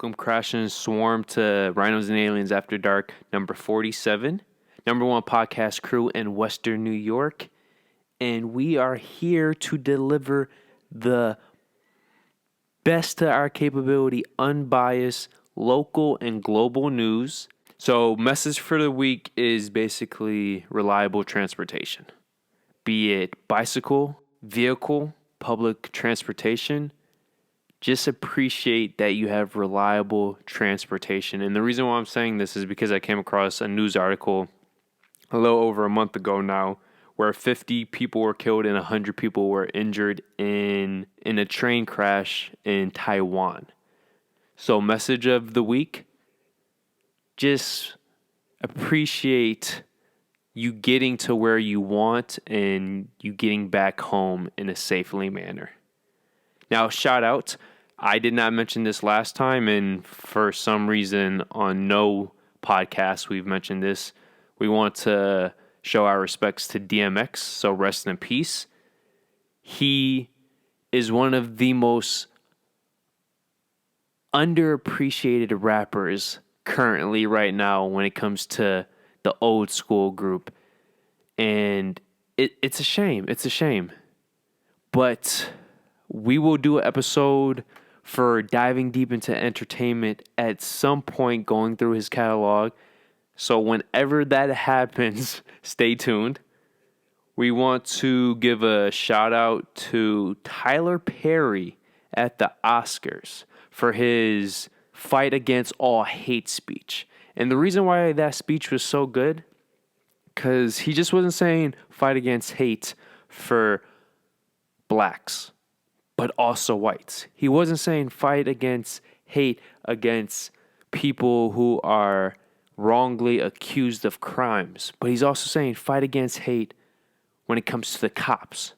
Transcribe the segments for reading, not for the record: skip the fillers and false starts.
Welcome, Crash and Swarm, to Rhinos and Aliens After Dark, number 47. Number one podcast crew in Western New York. And we are here to deliver the best to our capability, unbiased, local, and global news. So, message for the week is basically reliable transportation. Be it bicycle, vehicle, public transportation. Just appreciate that you have reliable transportation. And the reason why I'm saying this is because I came across a news article a little over a month ago now where 50 people were killed and 100 people were injured in a train crash in Taiwan. So message of the week, just appreciate you getting to where you want and you getting back home in a safely manner. Now, shout out, I did not mention this last time, and for some reason on no podcast we've mentioned this. We want to show our respects to DMX, so rest in peace. He is one of the most underappreciated rappers currently right now when it comes to the old school group. And it's a shame. It's a shame. But we will do an episode for diving deep into entertainment at some point going through his catalog. So whenever that happens, stay tuned. We want to give a shout out to Tyler Perry at the Oscars for his fight against all hate speech. And the reason why that speech was so good, because he just wasn't saying fight against hate for blacks, but also whites. He wasn't saying fight against hate against people who are wrongly accused of crimes, but he's also saying fight against hate when it comes to the cops.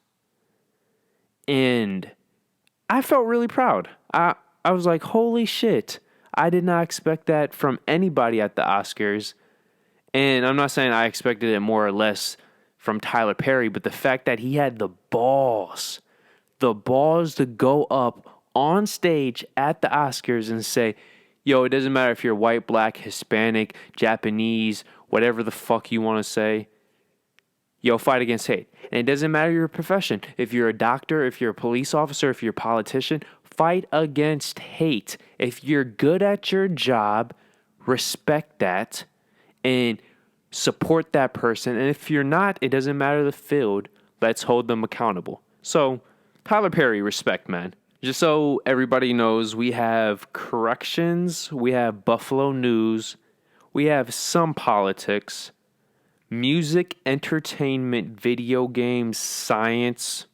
And I felt really proud. I was like, holy shit. I did not expect that from anybody at the Oscars. And I'm not saying I expected it more or less from Tyler Perry, but the fact that he had the balls to go up on stage at the Oscars and say, yo, it doesn't matter if you're white, black, Hispanic, Japanese, whatever the fuck you want to say. Yo, fight against hate. And it doesn't matter your profession. If you're a doctor, if you're a police officer, if you're a politician, fight against hate. If you're good at your job, respect that and support that person. And if you're not, it doesn't matter the field. Let's hold them accountable. So, Tyler Perry, respect, man. Just so everybody knows, we have corrections, we have Buffalo news, we have some politics, music, entertainment, video games, science,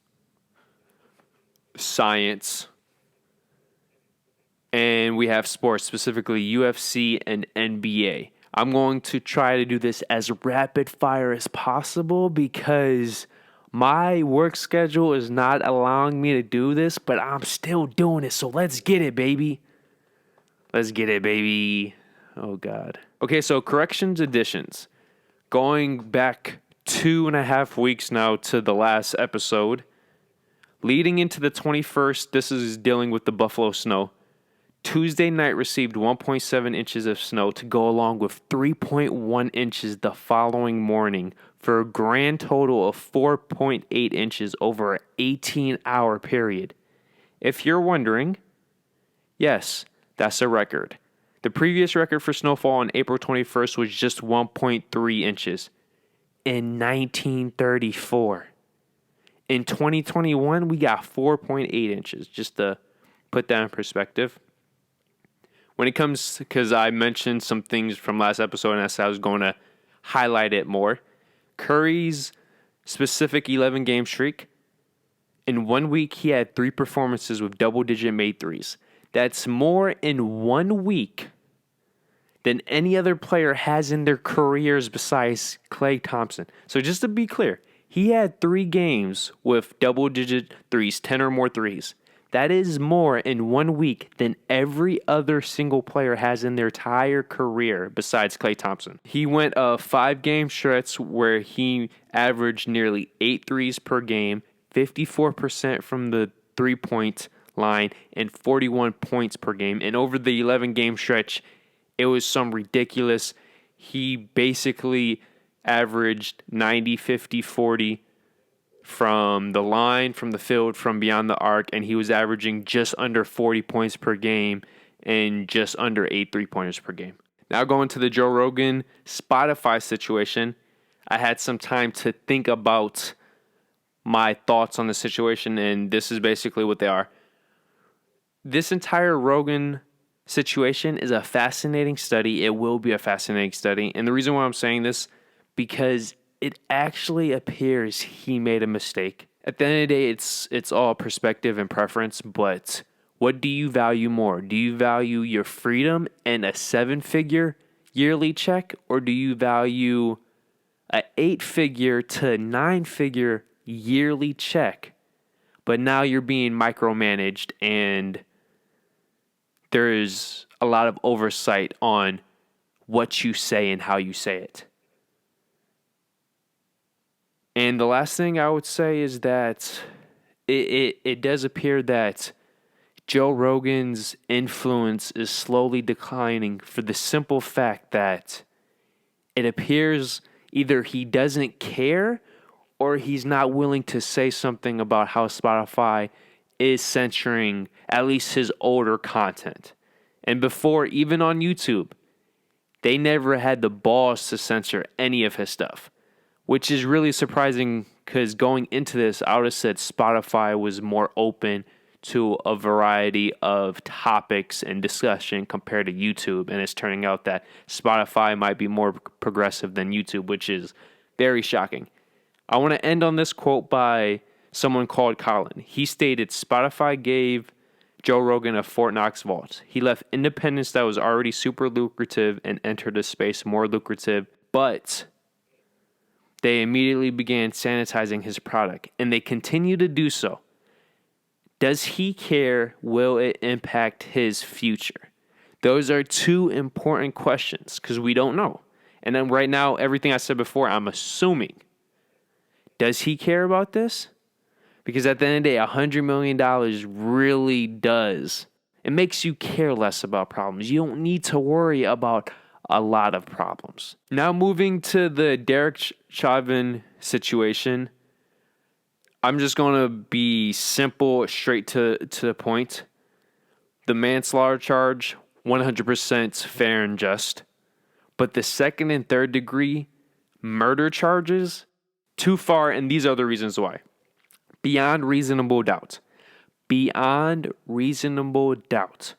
and we have sports, specifically UFC and NBA. I'm going to try to do this as rapid fire as possible because my work schedule is not allowing me to do this, but I'm still doing it. So let's get it, baby. Let's get it, baby. Oh, God. Okay, so corrections additions. Going back 2.5 weeks now to the last episode. Leading into the 21st, this is dealing with the Buffalo snow. Tuesday night received 1.7 inches of snow to go along with 3.1 inches the following morning for a grand total of 4.8 inches over an 18-hour period. If you're wondering, yes, that's a record. The previous record for snowfall on April 21st was just 1.3 inches in 1934. In 2021, we got 4.8 inches, just to put that in perspective. When it comes, because I mentioned some things from last episode and I was going to highlight it more. Curry's specific 11-game streak, in 1 week he had 3 performances with double-digit made threes. That's more in 1 week than any other player has in their careers besides Klay Thompson. So just to be clear, he had 3 games with double-digit threes, 10 or more threes. That is more in 1 week than every other single player has in their entire career besides Klay Thompson. He went 5-game stretch where he averaged nearly 8 threes per game, 54% from the 3-point line and 41 points per game. And over the 11-game stretch, it was some ridiculous. He basically averaged 90, 50, 40 from the line, from the field, from beyond the arc, and he was averaging just under 40 points per game and just under 8 3-pointers per game. Now going to the Joe Rogan Spotify situation, I had some time to think about my thoughts on the situation, and this is basically what they are. This entire Rogan situation is a fascinating study. It will be a fascinating study, and the reason why I'm saying this, because it actually appears he made a mistake. At the end of the day, it's all perspective and preference, but what do you value more? Do you value your freedom and a 7-figure yearly check, or do you value a 8-figure to 9-figure yearly check, but now you're being micromanaged and there is a lot of oversight on what you say and how you say it? And the last thing I would say is that it does appear that Joe Rogan's influence is slowly declining for the simple fact that it appears either he doesn't care or he's not willing to say something about how Spotify is censoring at least his older content. And before, even on YouTube, they never had the balls to censor any of his stuff, which is really surprising because going into this, I would have said Spotify was more open to a variety of topics and discussion compared to YouTube. And it's turning out that Spotify might be more progressive than YouTube, which is very shocking. I want to end on this quote by someone called Colin. He stated, Spotify gave Joe Rogan a Fort Knox vault. He left independence that was already super lucrative and entered a space more lucrative, but they immediately began sanitizing his product, and they continue to do so. Does he care? Will it impact his future? Those are two important questions because we don't know. And then right now, everything I said before, I'm assuming. Does he care about this? Because at the end of the day, $100 million really does. It makes you care less about problems. You don't need to worry about a lot of problems. Now moving to the Derek Chauvin situation, I'm just going to be simple, straight to the point. The manslaughter charge, 100% fair and just. But the second and third degree murder charges, too far, and these are the reasons why. Beyond reasonable doubt. Beyond reasonable doubt.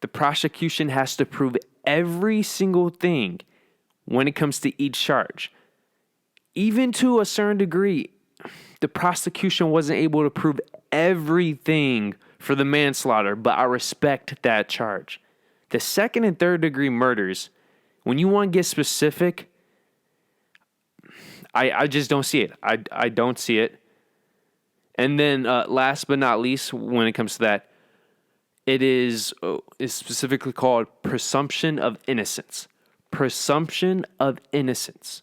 The prosecution has to prove every single thing when it comes to each charge. Even to a certain degree, the prosecution wasn't able to prove everything for the manslaughter, but I respect that charge. The second and third degree murders, when you want to get specific, I just don't see it. I don't see it. And then last but not least, when it comes to that, it is specifically called presumption of innocence. Presumption of innocence.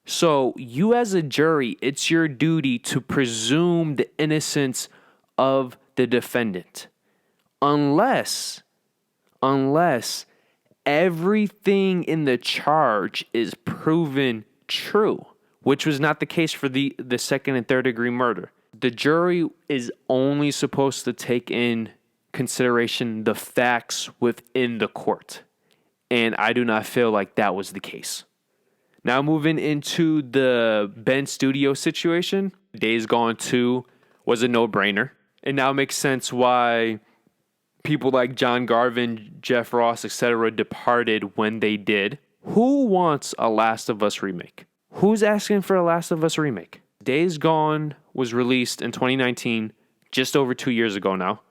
So you as a jury, it's your duty to presume the innocence of the defendant. Unless everything in the charge is proven true, which was not the case for the second and third degree murder. The jury is only supposed to take in consideration the facts within the court. And I do not feel like that was the case. Now moving into the Ben Studio situation, Days Gone 2 was a no-brainer. It now makes sense why people like John Garvin, Jeff Ross, etc. departed when they did. Who wants a Last of Us remake? Who's asking for a Last of Us remake? Days Gone was released in 2019, just over 2 years ago now.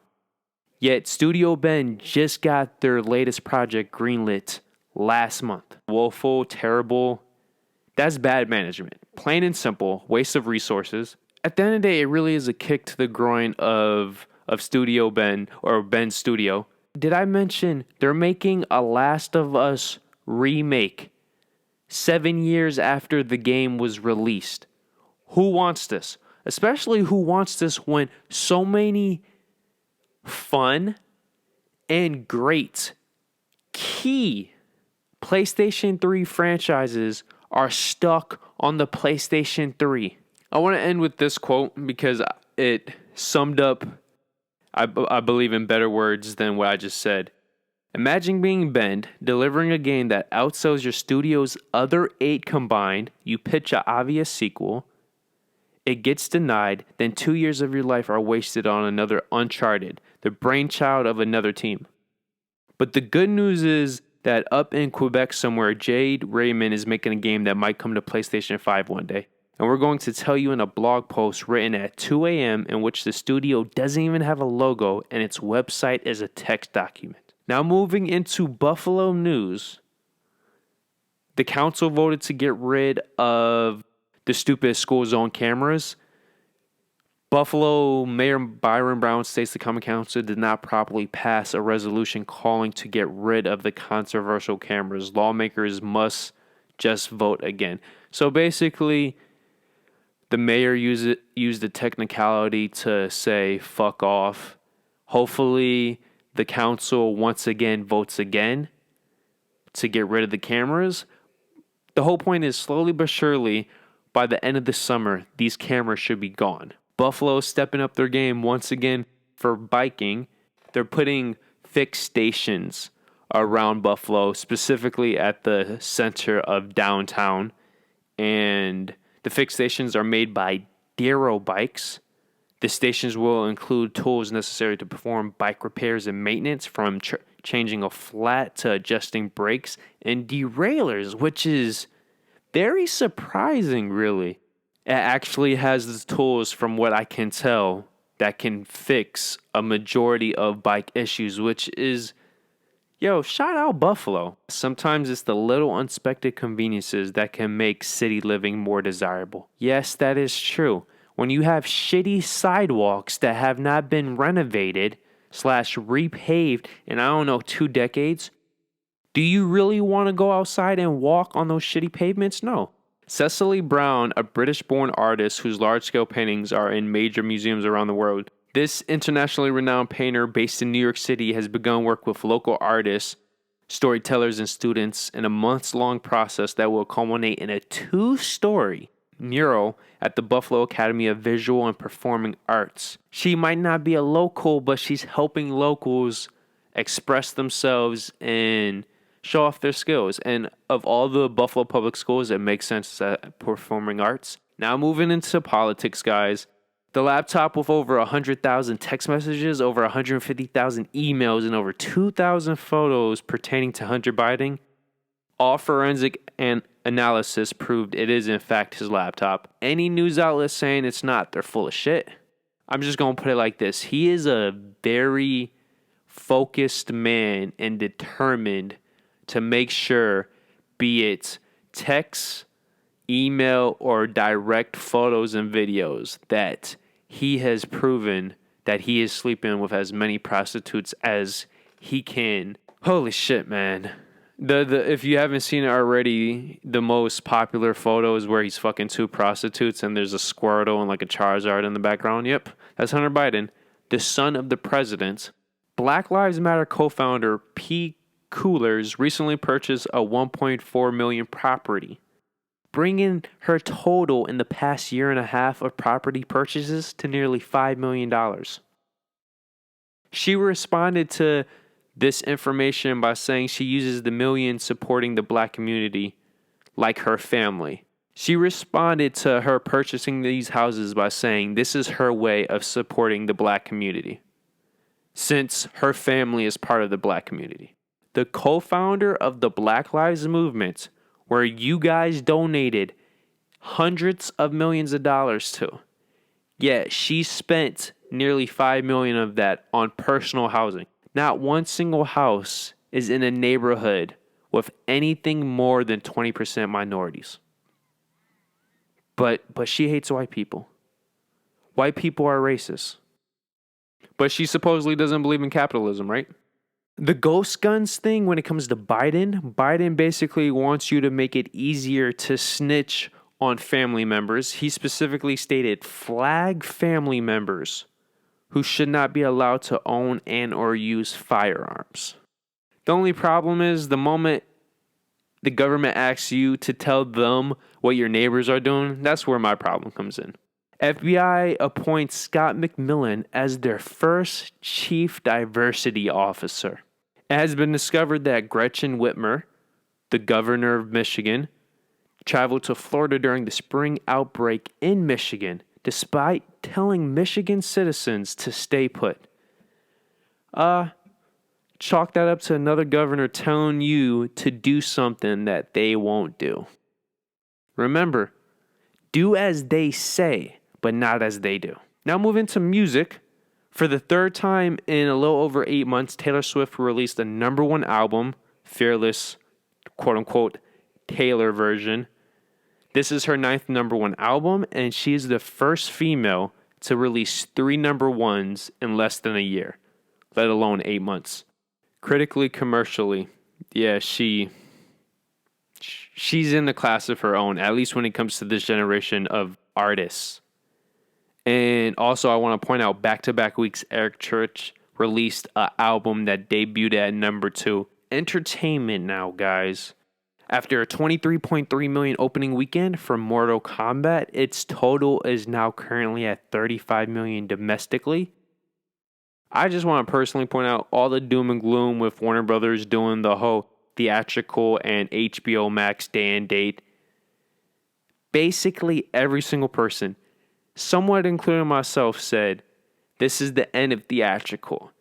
Yet Studio Ben just got their latest project greenlit last month. Woeful, terrible. That's bad management. Plain and simple, waste of resources. At the end of the day, it really is a kick to the groin of Studio Ben or Ben Studio. Did I mention they're making a Last of Us remake 7 years after the game was released? Who wants this? especially who wants this when so many fun and great key PlayStation 3 franchises are stuck on the PlayStation 3. I want to end with this quote because it summed up, I believe, in better words than what I just said. Imagine being Ben, delivering a game that outsells your studio's other 8 combined. You pitch an obvious sequel. It gets denied. Then 2 years of your life are wasted on another Uncharted, the brainchild of another team. But the good news is that up in Quebec somewhere, Jade Raymond is making a game that might come to PlayStation 5 one day. And we're going to tell you in a blog post written at 2 a.m. in which the studio doesn't even have a logo and its website is a text document. Now moving into Buffalo news, the council voted to get rid of the stupid school zone cameras. Buffalo Mayor Byron Brown states the Common Council did not properly pass a resolution calling to get rid of the controversial cameras. Lawmakers must just vote again. So basically, the mayor used the technicality to say fuck off. Hopefully, the council once again votes again to get rid of the cameras. The whole point is slowly but surely, by the end of the summer, these cameras should be gone. Buffalo stepping up their game once again for biking. They're putting fixed stations around Buffalo, specifically at the center of downtown. And the fixed stations are made by Darrow Bikes. The stations will include tools necessary to perform bike repairs and maintenance, from changing a flat to adjusting brakes and derailleurs, which is very surprising, really. It actually has the tools, from what I can tell, that can fix a majority of bike issues, which is, shout out Buffalo. Sometimes it's the little unexpected conveniences that can make city living more desirable. Yes, that is true. When you have shitty sidewalks that have not been renovated / repaved in, 2 decades, do you really want to go outside and walk on those shitty pavements? No. Cecily Brown, a British-born artist whose large-scale paintings are in major museums around the world. This internationally renowned painter based in New York City has begun work with local artists, storytellers, and students in a months-long process that will culminate in a 2-story mural at the Buffalo Academy of Visual and Performing Arts. She might not be a local, but she's helping locals express themselves and show off their skills. And of all the Buffalo public schools, it makes sense at Performing Arts. Now moving into politics, guys. The laptop with over 100,000 text messages, over 150,000 emails, and over 2,000 photos pertaining to Hunter Biden, all forensic and analysis proved it is in fact his laptop. Any news outlet saying it's not, they're full of shit. I'm just going to put it like this. He is a very focused man and determined to make sure, be it text, email, or direct photos and videos, that he has proven that he is sleeping with as many prostitutes as he can. Holy shit, man. The if you haven't seen it already, the most popular photo is where he's fucking 2 prostitutes and there's a Squirtle and like a Charizard in the background. Yep, that's Hunter Biden, the son of the president. Black Lives Matter co-founder P. Coolers recently purchased a $1.4 million property, bringing her total in the past year and a half of property purchases to nearly $5 million. She responded to this information by saying she uses the millions supporting the black community like her family. She responded to her purchasing these houses by saying this is her way of supporting the black community, since her family is part of the black community. The co-founder of the Black Lives Movement, where you guys donated hundreds of millions of dollars to, she spent nearly $5 million of that on personal housing. Not one single house is in a neighborhood with anything more than 20% minorities. But she hates white people. White people are racist. But she supposedly doesn't believe in capitalism, right? The ghost guns thing when it comes to Biden basically wants you to make it easier to snitch on family members. He specifically stated flag family members who should not be allowed to own and or use firearms. The only problem is the moment the government asks you to tell them what your neighbors are doing, that's where my problem comes in. FBI appoints Scott McMillan as their first chief diversity officer. It has been discovered that Gretchen Whitmer, the governor of Michigan, traveled to Florida during the spring outbreak in Michigan, despite telling Michigan citizens to stay put. Chalk that up to another governor telling you to do something that they won't do. Remember, do as they say, but not as they do. Now moving to music. For the third time in a little over 8 months, Taylor Swift released a #1 album, Fearless, quote-unquote, Taylor version. This is her 9th #1 album, and she is the first female to release 3 #1s in less than a year, let alone 8 months. Critically, commercially, yeah, she's in the class of her own, at least when it comes to this generation of artists. And also, I want to point out, back-to-back weeks, Eric Church released an album that debuted at #2. Entertainment now, guys. After a $23.3 million opening weekend for Mortal Kombat, its total is now currently at $35 million domestically. I just want to personally point out all the doom and gloom with Warner Brothers doing the whole theatrical and HBO Max day and date. Basically, every single person, somewhat including myself, said this is the end of theatrical.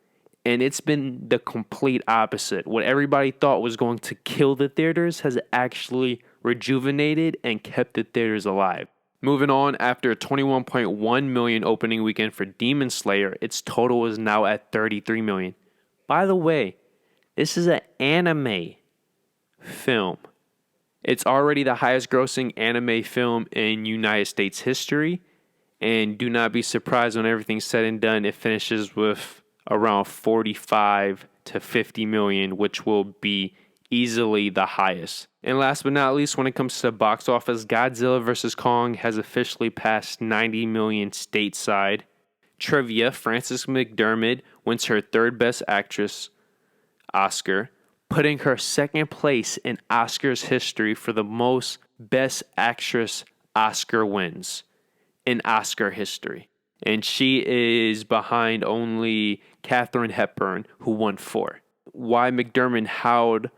And it's been the complete opposite. What everybody thought was going to kill the theaters has actually rejuvenated and kept the theaters alive. Moving on, after a $21.1 million opening weekend for Demon Slayer, its total is now at $33 million. By the way, this is an anime film. It's already the highest grossing anime film in United States history. And do not be surprised when everything's said and done, it finishes with around 45 to 50 million, which will be easily the highest. And last but not least, when it comes to box office, Godzilla vs. Kong has officially passed 90 million stateside. Trivia, Frances McDermott wins her 3rd Best Actress Oscar, putting her 2nd place in Oscars history for the most Best Actress Oscar wins in Oscar history. And she is behind only Katharine Hepburn, who won 4. Why McDermott howled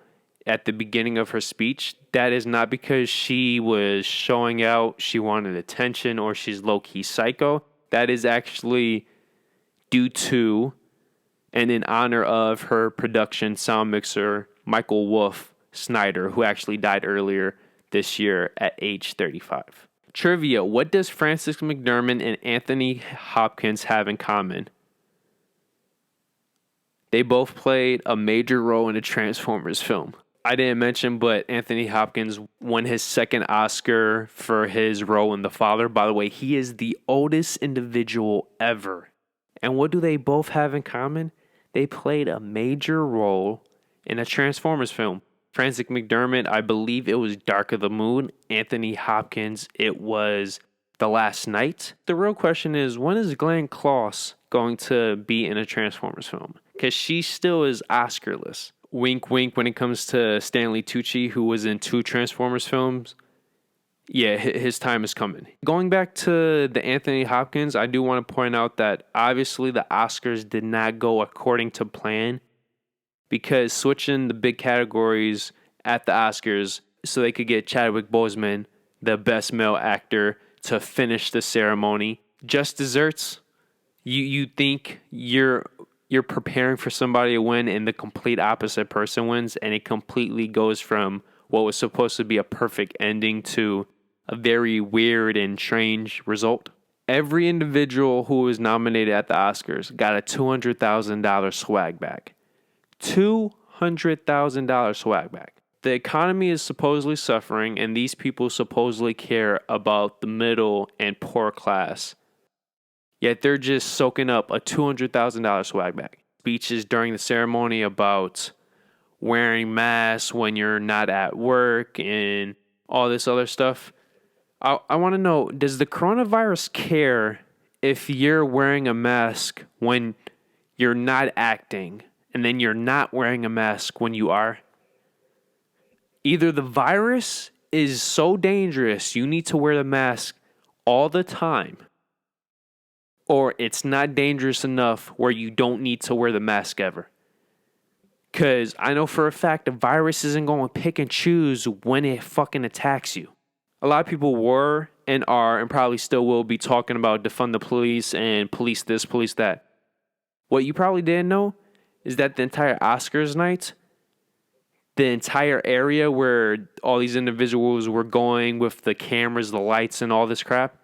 at the beginning of her speech, that is not because she was showing out, she wanted attention, or she's low-key psycho. That is actually due to and in honor of her production sound mixer, Michael Wolf Snyder, who actually died earlier this year at age 35. Trivia, what does Frances McDermott and Anthony Hopkins have in common? They both played a major role in a Transformers film. I didn't mention, but Anthony Hopkins won his 2nd Oscar for his role in The Father. By the way, he is the oldest individual ever. And what do they both have in common? They played a major role in a Transformers film. Frances McDermott, I believe it was Dark of the Moon. Anthony Hopkins, it was The Last Night. The real question is, when is Glenn Close going to be in a Transformers film? Because she still is Oscarless. Wink, wink, when it comes to Stanley Tucci, who was in 2 Transformers films. Yeah, his time is coming. Going back to the Anthony Hopkins, I do want to point out that obviously the Oscars did not go according to plan, because switching the big categories at the Oscars so they could get Chadwick Boseman, the best male actor, to finish the ceremony. Just desserts. You think you're preparing for somebody to win, and the complete opposite person wins, and it completely goes from what was supposed to be a perfect ending to a very weird and strange result. Every individual who was nominated at the Oscars got a $200,000 swag bag. $200,000 swag bag. The economy is supposedly suffering, and these people supposedly care about the middle and poor class. Yet they're just soaking up a $200,000 swag bag. Speeches during the ceremony about wearing masks when you're not at work and all this other stuff. I want to know, does the coronavirus care if you're wearing a mask when you're not acting and then you're not wearing a mask when you are? Either the virus is so dangerous you need to wear the mask all the time, or it's not dangerous enough where you don't need to wear the mask ever. Because I know for a fact the virus isn't going to pick and choose when it fucking attacks you. A lot of people were and are and probably still will be talking about defund the police and police this, police that. What you probably didn't know is that the entire Oscars night, the entire area where all these individuals were going with the cameras, the lights, and all this crap,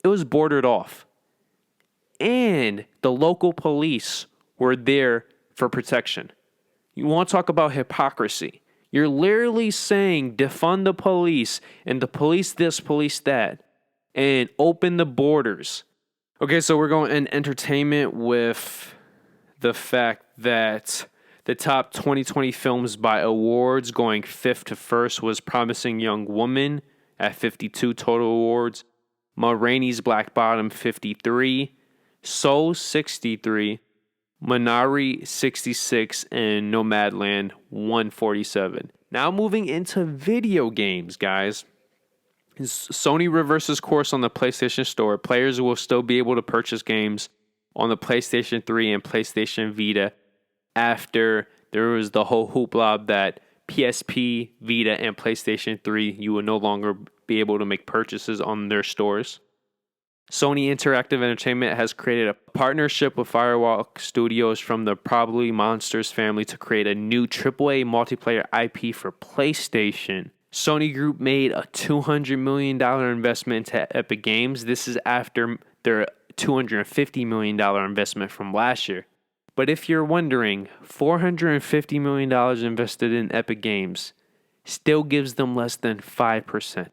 it was bordered off. And the local police were there for protection. You want to talk about hypocrisy? You're literally saying defund the police and the police this, police that, and open the borders. Okay, so we're going in entertainment with the fact that the top 2020 films by awards going fifth to first was Promising Young Woman at 52 total awards, Ma Rainey's Black Bottom 53, Soul 63, Minari 66, and Nomadland 147. Now moving into video games, guys. Sony reverses course on the PlayStation Store. Players will still be able to purchase games on the PlayStation 3 and PlayStation Vita after there was the whole hoopla that PSP, Vita, and PlayStation 3, you will no longer be able to make purchases on their stores. Sony Interactive Entertainment has created a partnership with Firewalk Studios from the Probably Monsters family to create a new AAA multiplayer IP for PlayStation. Sony Group made a $200 million investment into Epic Games. This is after their $250 million investment from last year. But if you're wondering, $450 million invested in Epic Games still gives them less than 5%.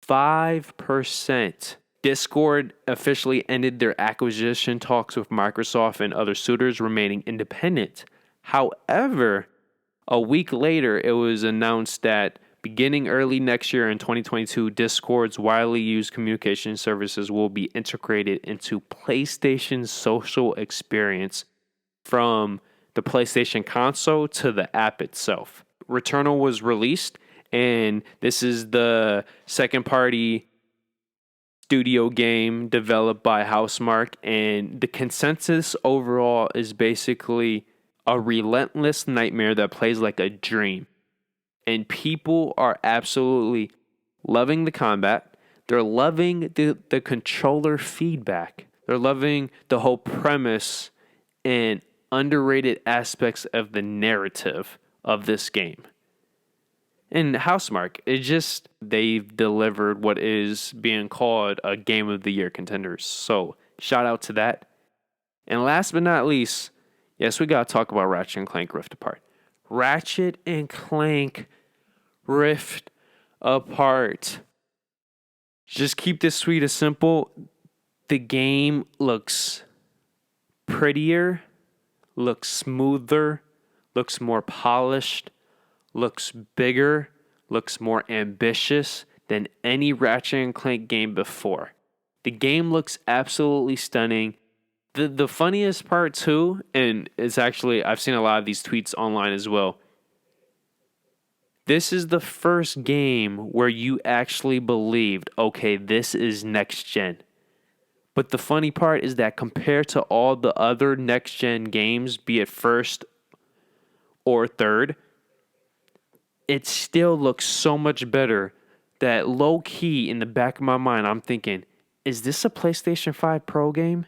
5%. Discord officially ended their acquisition talks with Microsoft and other suitors, remaining independent. However, a week later, it was announced that beginning early next year in 2022, Discord's widely used communication services will be integrated into PlayStation's social experience from the PlayStation console to the app itself. Returnal was released, and this is the second-party studio game developed by Housemarque, and the consensus overall is basically a relentless nightmare that plays like a dream. And people are absolutely loving the combat. They're loving the controller feedback. They're loving the whole premise and underrated aspects of the narrative of this game. And Housemarque, they've delivered what is being called a Game of the Year contender. So, shout out to that. And last but not least, yes, we got to talk about Ratchet and Clank Rift Apart. Ratchet and Clank Rift Apart. Just keep this sweet and simple. The game looks prettier, looks smoother, looks more polished, looks bigger, looks more ambitious than any Ratchet and Clank game before. The game looks absolutely stunning. The funniest part too, and it's actually, I've seen a lot of these tweets online as well. This is the first game where you actually believed, okay, this is next gen. But the funny part is that compared to all the other next gen games, be it first or third, it still looks so much better that low key in the back of my mind, I'm thinking, is this a PlayStation 5 Pro game?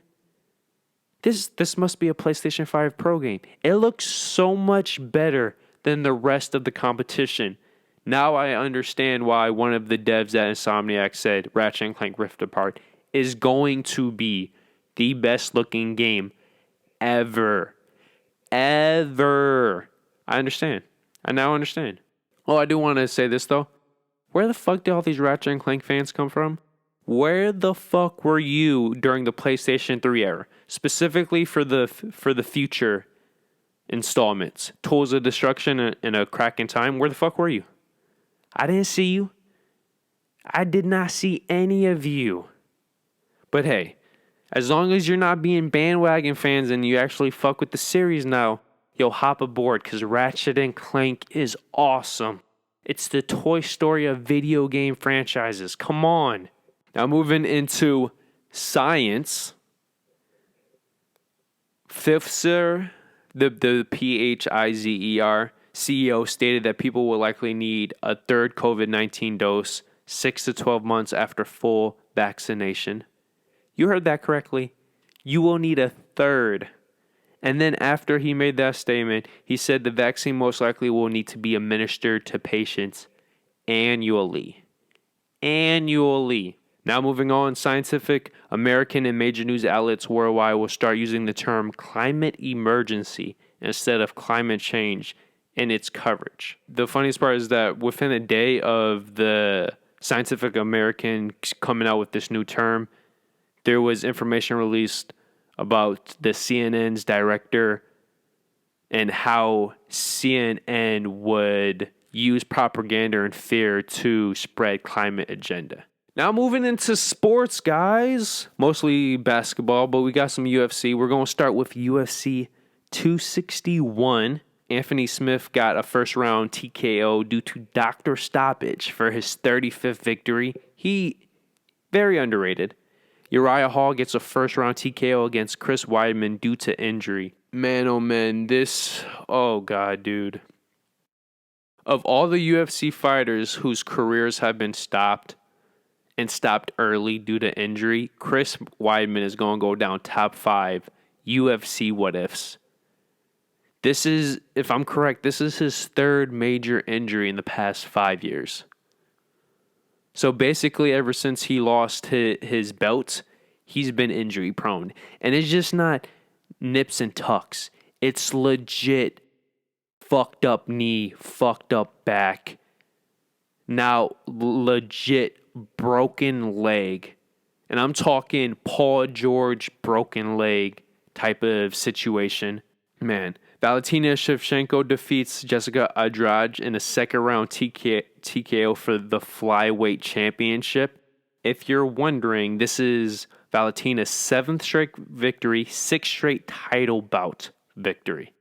This must be a PlayStation 5 Pro game. It looks so much better than the rest of the competition. Now I understand why one of the devs at Insomniac said Ratchet and Clank Rift Apart is going to be the best looking game ever. Ever. I understand. I now understand. Oh, I do want to say this though. Where the fuck did all these Ratchet and Clank fans come from? Where the fuck were you during the PlayStation 3 era? Specifically for the future installments. Tools of Destruction and A Crack in Time. Where the fuck were you? I didn't see you. I did not see any of you. But hey, as long as you're not being bandwagon fans and you actually fuck with the series now, yo, hop aboard because Ratchet and Clank is awesome. It's the Toy Story of video game franchises. Come on. Now moving into science. Pfizer, the Pfizer CEO stated that people will likely need a third COVID-19 dose 6 to 12 months after full vaccination. You heard that correctly. You will need a third. And then after he made that statement, he said the vaccine most likely will need to be administered to patients annually. Annually. Now moving on, Scientific American and major news outlets worldwide will start using the term climate emergency instead of climate change in its coverage. The funniest part is that within a day of the Scientific American coming out with this new term, there was information released about the CNN's director and how CNN would use propaganda and fear to spread climate agenda. Now moving into sports, guys. Mostly basketball, but we got some UFC. We're going to start with UFC 261. Anthony Smith got a first-round TKO due to doctor stoppage for his 35th victory. He, very underrated. Uriah Hall gets a first-round TKO against Chris Weidman due to injury. Man, oh man, oh god, dude. Of all the UFC fighters whose careers have been stopped, and stopped early due to injury, Chris Weidman is going to go down top 5 UFC what-ifs. This is, if I'm correct, this is his third major injury in the past 5 years. So basically, ever since he lost his belt, he's been injury prone. And it's just not nips and tucks. It's legit fucked up knee, fucked up back. Now, legit broken leg. And I'm talking Paul George broken leg type of situation. Man, Valentina Shevchenko defeats Jessica Andrade in a second-round TKO for the flyweight championship. If you're wondering, this is Valentina's 7th straight victory, 6th straight title bout victory.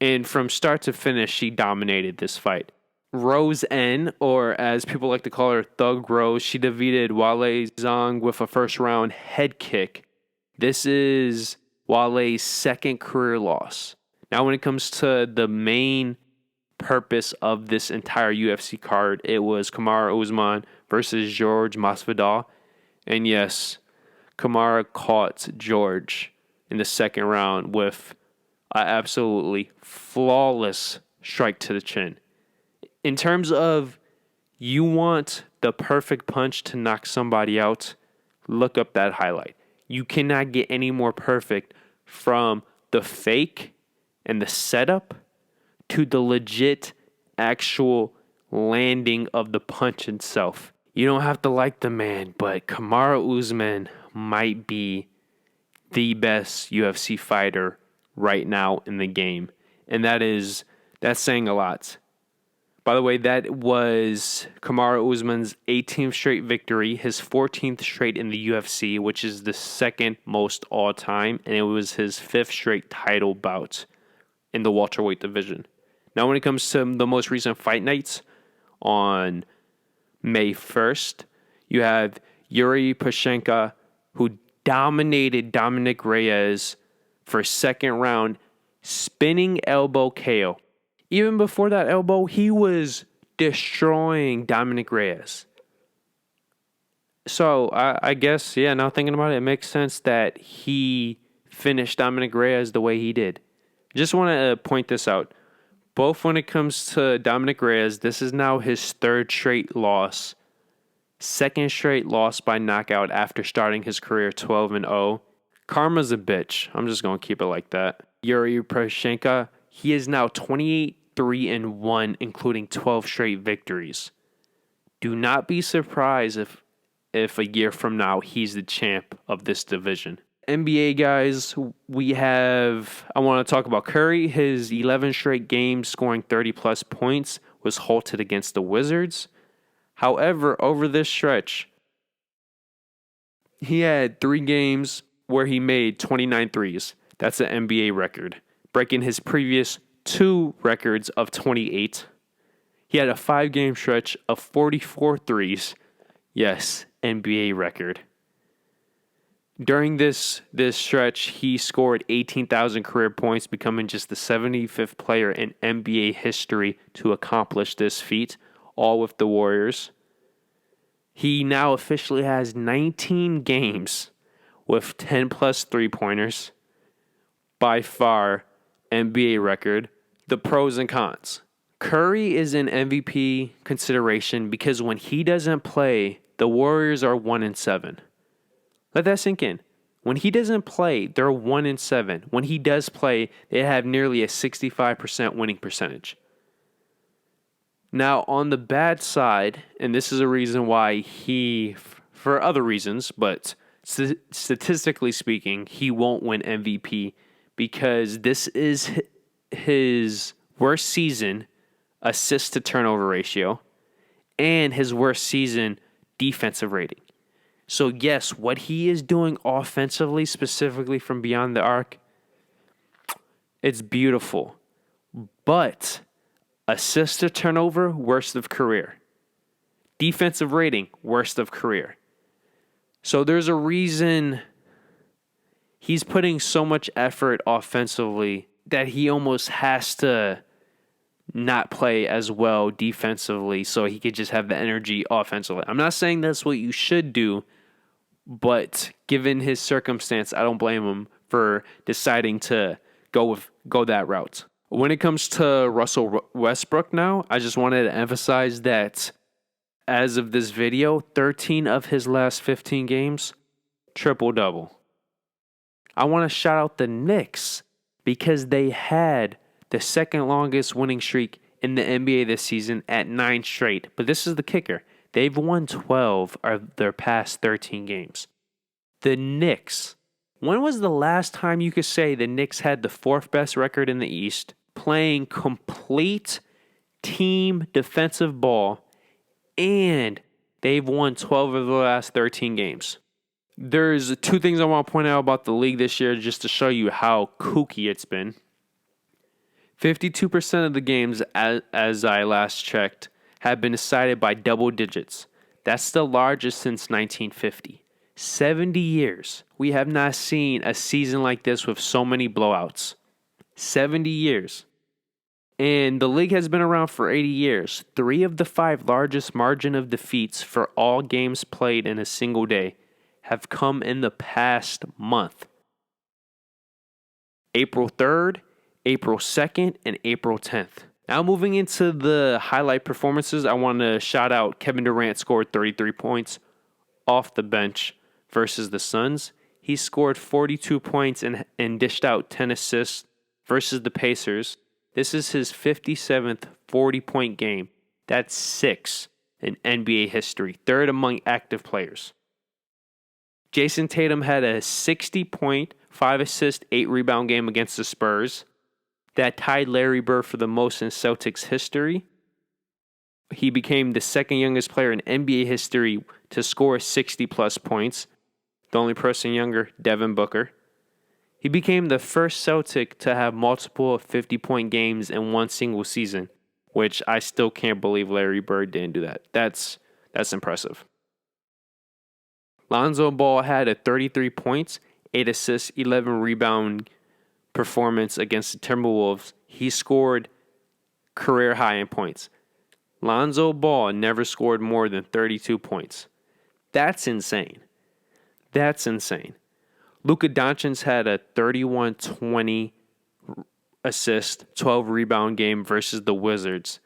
And from start to finish, she dominated this fight. Rose N, or as people like to call her, Thug Rose, she defeated Wale Zhang with a first-round head kick. This is Wale's second career loss. Now, when it comes to the main purpose of this entire UFC card, it was Kamar Osman versus George Masvada. And yes, Kamar caught George in the second round with an absolutely flawless strike to the chin. In terms of you want the perfect punch to knock somebody out, look up that highlight. You cannot get any more perfect from the fake and the setup to the legit actual landing of the punch itself. You don't have to like the man, but Kamaru Usman might be the best UFC fighter right now in the game. And that's saying a lot. By the way, that was Kamaru Usman's 18th straight victory, his 14th straight in the UFC, which is the second most all time, and it was his 5th straight title bout in the welterweight division. Now, when it comes to the most recent fight nights, on May 1st, you have Yuri Pashenka, who dominated Dominic Reyes for second round, spinning elbow KO. Even before that elbow, he was destroying Dominic Reyes. So, I guess, now thinking about it, it makes sense that he finished Dominic Reyes the way he did. Just want to point this out. Both when it comes to Dominic Reyes, this is now his 3rd straight loss. 2nd straight loss by knockout after starting his career 12-0. Karma's a bitch. I'm just going to keep it like that. Yuri Pashenka, he is now 28-3-1, including 12 straight victories. Do not be surprised if a year from now he's the champ of this division. NBA guys, I want to talk about Curry. His 11 straight games scoring 30 plus points was halted against the Wizards. However, over this stretch, he had 3 games where he made 29 threes. That's an NBA record, breaking his previous 2 records of 28. He had a 5-game stretch of 44 threes. Yes, NBA record. During this stretch, he scored 18,000 career points, becoming just the 75th player in NBA history to accomplish this feat, all with the Warriors. He now officially has 19 games with 10-plus three-pointers. By far, NBA record. The pros and cons. Curry is in MVP consideration because when he doesn't play, the Warriors are 1-7. Let that sink in. When he doesn't play, they're 1-7. When he does play, they have nearly a 65% winning percentage. Now, on the bad side, and this is a reason why he, for other reasons, but statistically speaking, he won't win MVP because this is his worst season assist to turnover ratio and his worst season defensive rating. So yes, what he is doing offensively, specifically from beyond the arc, it's beautiful. But assist to turnover, worst of career. Defensive rating, worst of career. So there's a reason he's putting so much effort offensively that he almost has to not play as well defensively so he could just have the energy offensively. I'm not saying that's what you should do, but given his circumstance, I don't blame him for deciding to go that route. When it comes to Russell Westbrook now, I just wanted to emphasize that as of this video, 13 of his last 15 games, triple-double. I want to shout out the Knicks because they had the second longest winning streak in the NBA this season at 9 straight. But this is the kicker. They've won 12 of their past 13 games. The Knicks. When was the last time you could say the Knicks had the 4th best record in the East, playing complete team defensive ball, and they've won 12 of the last 13 games? There's 2 things I want to point out about the league this year just to show you how kooky it's been. 52% of the games, as I last checked, have been decided by double digits. That's the largest since 1950. 70 years. We have not seen a season like this with so many blowouts. 70 years. And the league has been around for 80 years. 3 of the 5 largest margin of defeats for all games played in a single day have come in the past month. April 3rd, April 2nd, and April 10th. Now moving into the highlight performances, I want to shout out Kevin Durant scored 33 points off the bench versus the Suns. He scored 42 points and dished out 10 assists versus the Pacers. This is his 57th 40-point game. That's 6th in NBA history, 3rd among active players. Jayson Tatum had a 60-point, 5-assist, 8-rebound game against the Spurs. That tied Larry Bird for the most in Celtics history. He became the 2nd youngest player in NBA history to score 60-plus points. The only person younger, Devin Booker. He became the first Celtic to have multiple 50-point games in one single season, which I still can't believe Larry Bird didn't do that. That's impressive. Lonzo Ball had a 33 points, 8 assists, 11 rebound performance against the Timberwolves. He scored career high in points. Lonzo Ball never scored more than 32 points. That's insane. That's insane. Luka Doncic had a 31-20 assist, 12 rebound game versus the Wizards.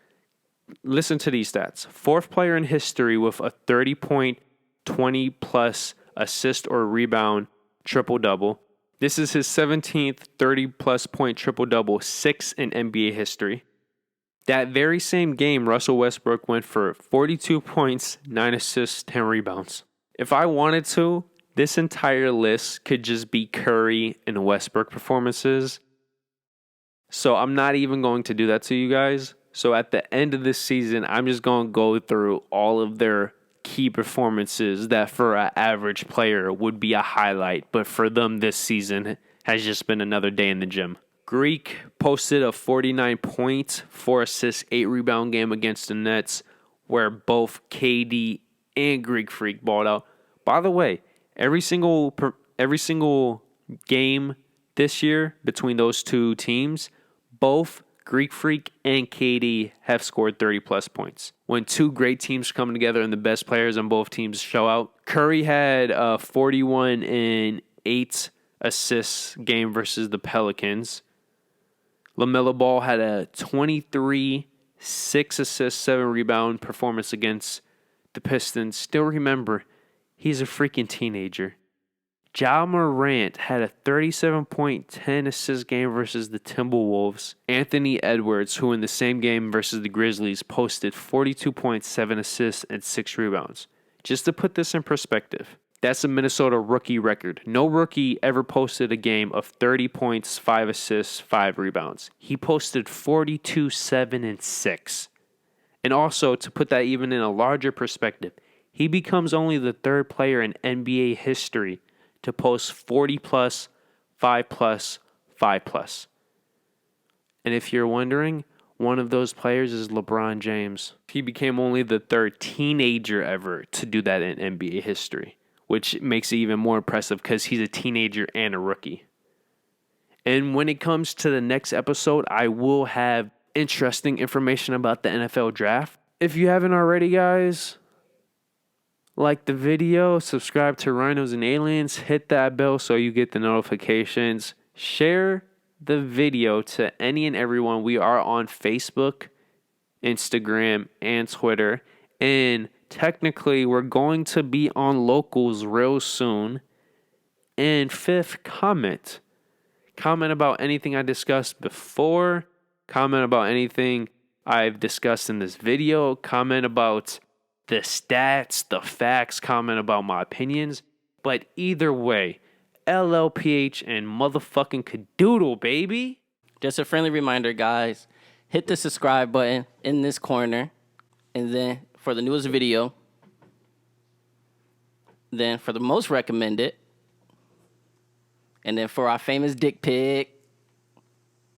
Listen to these stats. 4th player in history with a 30-point, 20-plus assist or rebound triple-double. This is his 17th 30-plus point triple-double, 6th in NBA history. That very same game, Russell Westbrook went for 42 points, 9 assists, 10 rebounds. If I wanted to, this entire list could just be Curry and Westbrook performances. So I'm not even going to do that to you guys. So at the end of this season, I'm just going to go through all of their key performances that for an average player would be a highlight, but for them this season has just been another day in the gym. Greek posted a 49 points, 4 assists, 8 rebound game against the Nets, where both KD and Greek Freak balled out. By the way, every single game this year between those two teams, both Greek Freak and KD have scored 30-plus points. When two great teams come together and the best players on both teams show out, Curry had a 41 and 8 assists game versus the Pelicans. LaMelo Ball had a 23, 6 assists, 7 rebound performance against the Pistons. Still remember, he's a freaking teenager. Ja Morant had a 37-point, 10-assist game versus the Timberwolves. Anthony Edwards, who in the same game versus the Grizzlies, posted 42 points, 7 assists, and 6 rebounds. Just to put this in perspective, that's a Minnesota rookie record. No rookie ever posted a game of 30 points, 5 assists, 5 rebounds. He posted 42, 7, and 6. And also, to put that even in a larger perspective, he becomes only the third player in NBA history to post 40-plus, 5-plus, 5-plus. And if you're wondering, one of those players is LeBron James. He became only the third teenager ever to do that in NBA history, which makes it even more impressive because he's a teenager and a rookie. And when it comes to the next episode, I will have interesting information about the NFL draft. If you haven't already, guys, like the video, subscribe to Rhinos and Aliens, hit that bell so you get the notifications. Share the video to any and everyone. We are on Facebook, Instagram, and Twitter. And technically, we're going to be on Locals real soon. And fifth, comment. Comment about anything I discussed before. Comment about anything I've discussed in this video. Comment about the stats, the facts. Comment about my opinions. But either way, LLPH and motherfucking cadoodle, baby. Just a friendly reminder, guys. Hit the subscribe button in this corner. And then for the newest video. Then for the most recommended. And then for our famous dick pic.